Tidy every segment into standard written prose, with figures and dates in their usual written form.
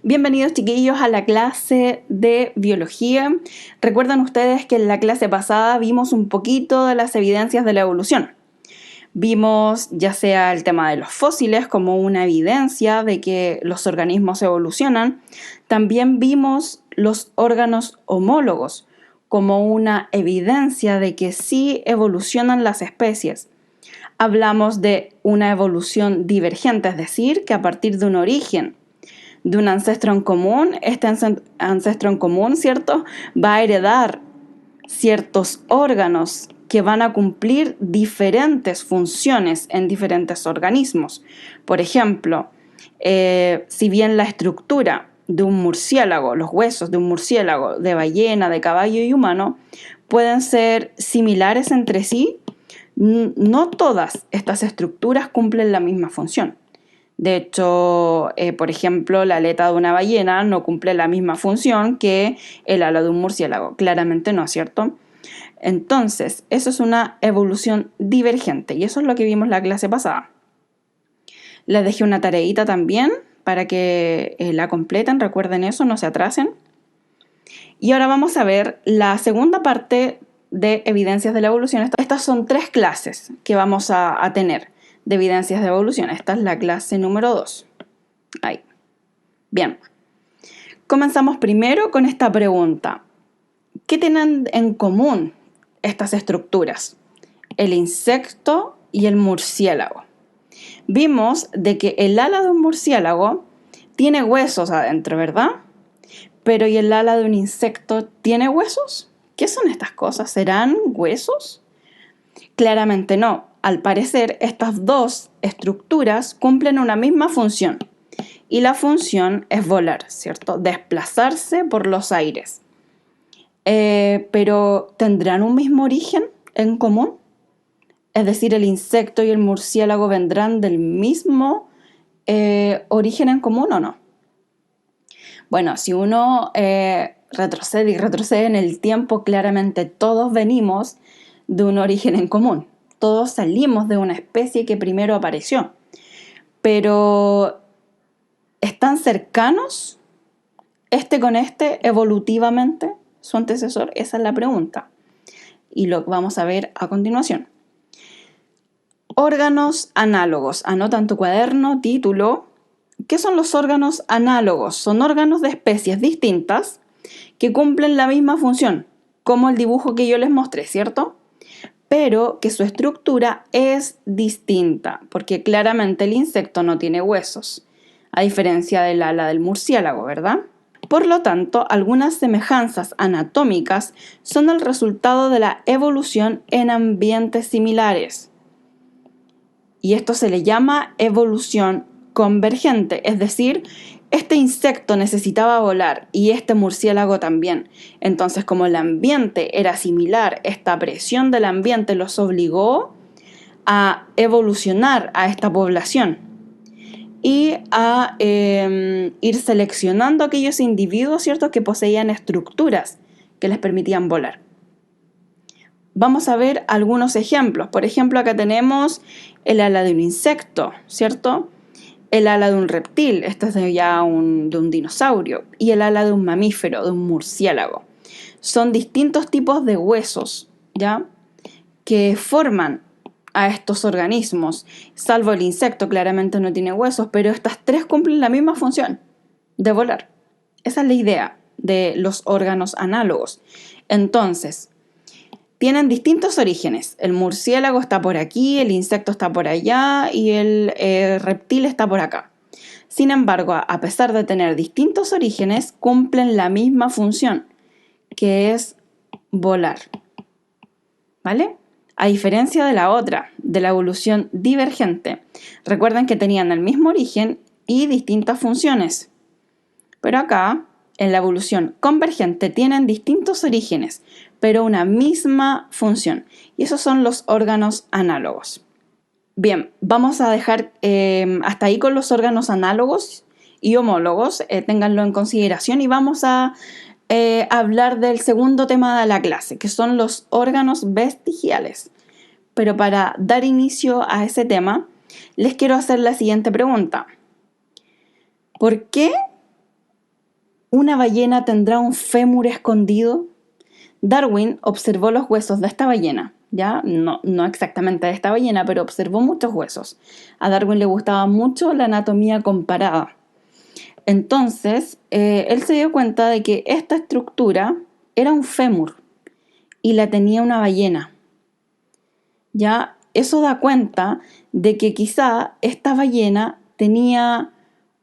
Bienvenidos chiquillos a la clase de biología. Recuerdan ustedes que en la clase pasada vimos un poquito de las evidencias de la evolución. Vimos ya sea el tema de los fósiles como una evidencia de que los organismos evolucionan. También vimos los órganos homólogos como una evidencia de que sí evolucionan las especies. Hablamos de una evolución divergente, es decir, que a partir de un origen, de un ancestro en común, este ancestro en común, ¿cierto?, va a heredar ciertos órganos que van a cumplir diferentes funciones en diferentes organismos. Por ejemplo, si bien la estructura de un murciélago, los huesos de un murciélago, de ballena, de caballo y humano, pueden ser similares entre sí, no todas estas estructuras cumplen la misma función. De hecho, por ejemplo, la aleta de una ballena no cumple la misma función que el ala de un murciélago. Claramente no, ¿cierto? Entonces, eso es una evolución divergente y eso es lo que vimos la clase pasada. Les dejé una tareita también para que la completen, recuerden eso, no se atrasen. Y ahora vamos a ver la segunda parte de evidencias de la evolución. Estas son 3 clases que vamos a tener de evidencias de evolución. Esta es la clase número 2. Ahí. Bien. Comenzamos primero con esta pregunta. ¿Qué tienen en común estas estructuras? El insecto y el murciélago. Vimos de que el ala de un murciélago tiene huesos adentro, ¿verdad? Pero ¿y el ala de un insecto tiene huesos? ¿Qué son estas cosas? ¿Serán huesos? Claramente no. Al parecer, estas dos estructuras cumplen una misma función. Y la función es volar, ¿cierto? Desplazarse por los aires. Pero ¿tendrán un mismo origen en común? Es decir, ¿el insecto y el murciélago vendrán del mismo origen en común o no? Bueno, si uno retrocede y retrocede en el tiempo, claramente todos venimos de un origen en común. Todos salimos de una especie que primero apareció. Pero ¿están cercanos este con este evolutivamente su antecesor? Esa es la pregunta. Y lo vamos a ver a continuación. Órganos análogos. Anota en tu cuaderno, título. ¿Qué son los órganos análogos? Son órganos de especies distintas que cumplen la misma función, como el dibujo que yo les mostré, ¿cierto? Pero que su estructura es distinta, porque claramente el insecto no tiene huesos, a diferencia del ala del murciélago, ¿verdad? Por lo tanto, algunas semejanzas anatómicas son el resultado de la evolución en ambientes similares. Y esto se le llama evolución convergente, es decir, este insecto necesitaba volar y este murciélago también. Entonces, como el ambiente era similar, esta presión del ambiente los obligó a evolucionar a esta población y a ir seleccionando aquellos individuos, ¿cierto?, que poseían estructuras que les permitían volar. Vamos a ver algunos ejemplos. Por ejemplo, acá tenemos el ala de un insecto, ¿cierto? El ala de un reptil, este es de un dinosaurio, y el ala de un mamífero, de un murciélago. Son distintos tipos de huesos, ¿ya?, que forman a estos organismos, salvo el insecto, claramente no tiene huesos, pero estas 3 cumplen la misma función, de volar. Esa es la idea de los órganos análogos. Entonces, tienen distintos orígenes. El murciélago está por aquí, el insecto está por allá y el reptil está por acá. Sin embargo, a pesar de tener distintos orígenes, cumplen la misma función, que es volar. ¿Vale? A diferencia de la otra, de la evolución divergente. Recuerden que tenían el mismo origen y distintas funciones. Pero acá, en la evolución convergente, tienen distintos orígenes, pero una misma función. Y esos son los órganos análogos. Bien, vamos a dejar hasta ahí con los órganos análogos y homólogos. Ténganlo en consideración y vamos a hablar del segundo tema de la clase, que son los órganos vestigiales. Pero para dar inicio a ese tema, les quiero hacer la siguiente pregunta. ¿Por qué ¿Una ballena tendrá un fémur escondido? Darwin observó los huesos de esta ballena, ¿ya? No exactamente de esta ballena, pero observó muchos huesos. A Darwin le gustaba mucho la anatomía comparada. Entonces, él se dio cuenta de que esta estructura era un fémur y la tenía una ballena. Ya, eso da cuenta de que quizá esta ballena tenía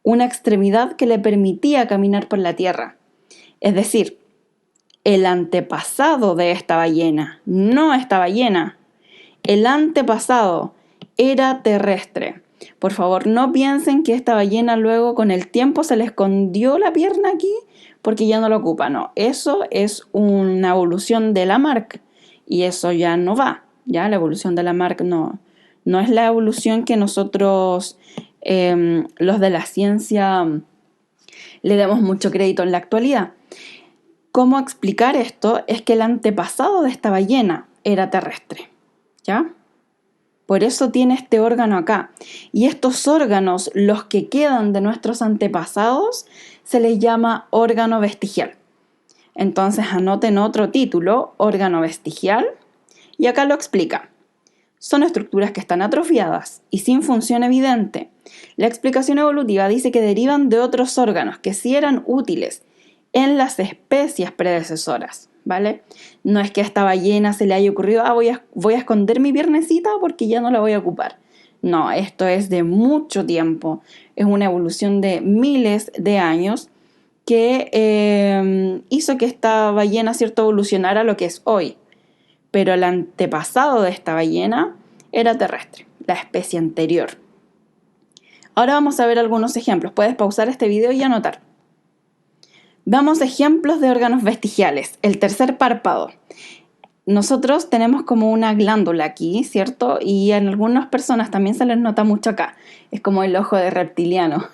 una extremidad que le permitía caminar por la tierra. Es decir, el antepasado de esta ballena, no esta ballena, el antepasado era terrestre. Por favor, no piensen que esta ballena luego con el tiempo se le escondió la pierna aquí porque ya no lo ocupa. No, eso es una evolución de Lamarck y eso ya no va. Ya la evolución de Lamarck no es la evolución que nosotros, los de la ciencia, le demos mucho crédito en la actualidad. ¿Cómo explicar esto? Es que el antepasado de esta ballena era terrestre, ¿ya? Por eso tiene este órgano acá. Y estos órganos, los que quedan de nuestros antepasados, se les llama órgano vestigial. Entonces anoten otro título, órgano vestigial, y acá lo explica. Son estructuras que están atrofiadas y sin función evidente. La explicación evolutiva dice que derivan de otros órganos que sí eran útiles en las especies predecesoras, ¿vale? No es que a esta ballena se le haya ocurrido, voy a esconder mi piernecita porque ya no la voy a ocupar. No, esto es de mucho tiempo. Es una evolución de miles de años que hizo que esta ballena, ¿cierto?, evolucionara a lo que es hoy. Pero el antepasado de esta ballena era terrestre, la especie anterior. Ahora vamos a ver algunos ejemplos. Puedes pausar este video y anotar. Damos ejemplos de órganos vestigiales. El tercer párpado. Nosotros tenemos como una glándula aquí, ¿cierto? Y en algunas personas también se les nota mucho acá. Es como el ojo de reptiliano.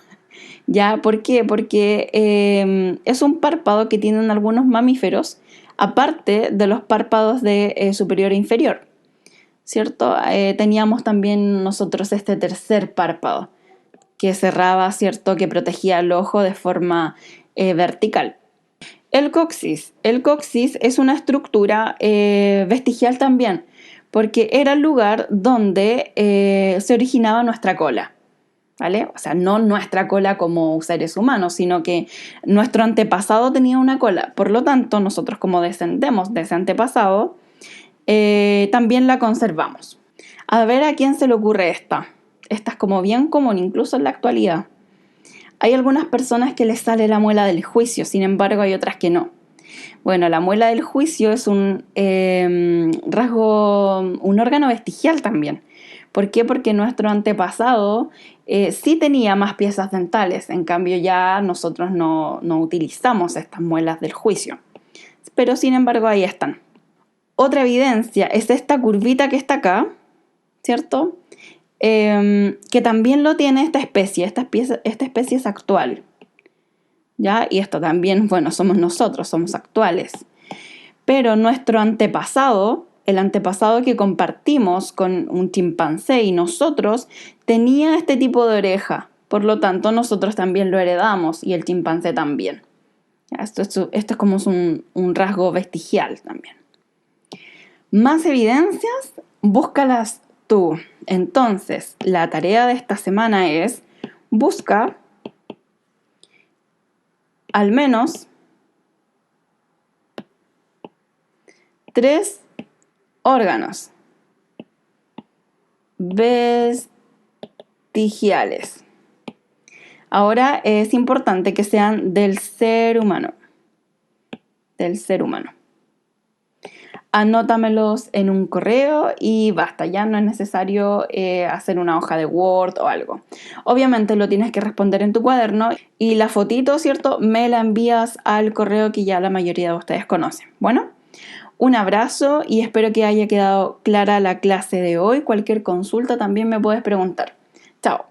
¿Ya? ¿Por qué? Porque es un párpado que tienen algunos mamíferos, aparte de los párpados de superior e inferior, ¿cierto? Teníamos también nosotros este tercer párpado que cerraba, ¿cierto? Que protegía el ojo de forma vertical. El coxis. El coxis es una estructura vestigial también, porque era el lugar donde se originaba nuestra cola, ¿vale? O sea, no nuestra cola como seres humanos, sino que nuestro antepasado tenía una cola. Por lo tanto, nosotros como descendemos de ese antepasado, también la conservamos. A ver a quién se le ocurre esta. Esta es como bien común, incluso en la actualidad. Hay algunas personas que les sale la muela del juicio, sin embargo hay otras que no. Bueno, la muela del juicio es un rasgo, un órgano vestigial también. ¿Por qué? Porque nuestro antepasado sí tenía más piezas dentales, en cambio ya nosotros no utilizamos estas muelas del juicio. Pero sin embargo ahí están. Otra evidencia es esta curvita que está acá, ¿cierto? Que también lo tiene esta especie. Esta especie es actual, ¿ya? Y esto también, bueno, somos nosotros, somos actuales. Pero nuestro antepasado, el antepasado que compartimos con un chimpancé y nosotros, tenía este tipo de oreja. Por lo tanto, nosotros también lo heredamos y el chimpancé también. Esto es como un rasgo vestigial también. Más evidencias, búscalas tú. Entonces, la tarea de esta semana es busca al menos 3 órganos vestigiales. Ahora es importante que sean del ser humano. Del ser humano. Anótamelos en un correo y basta, ya no es necesario hacer una hoja de Word o algo. Obviamente lo tienes que responder en tu cuaderno y la fotito, ¿cierto? Me la envías al correo que ya la mayoría de ustedes conocen. Bueno, un abrazo y espero que haya quedado clara la clase de hoy. Cualquier consulta también me puedes preguntar. Chao.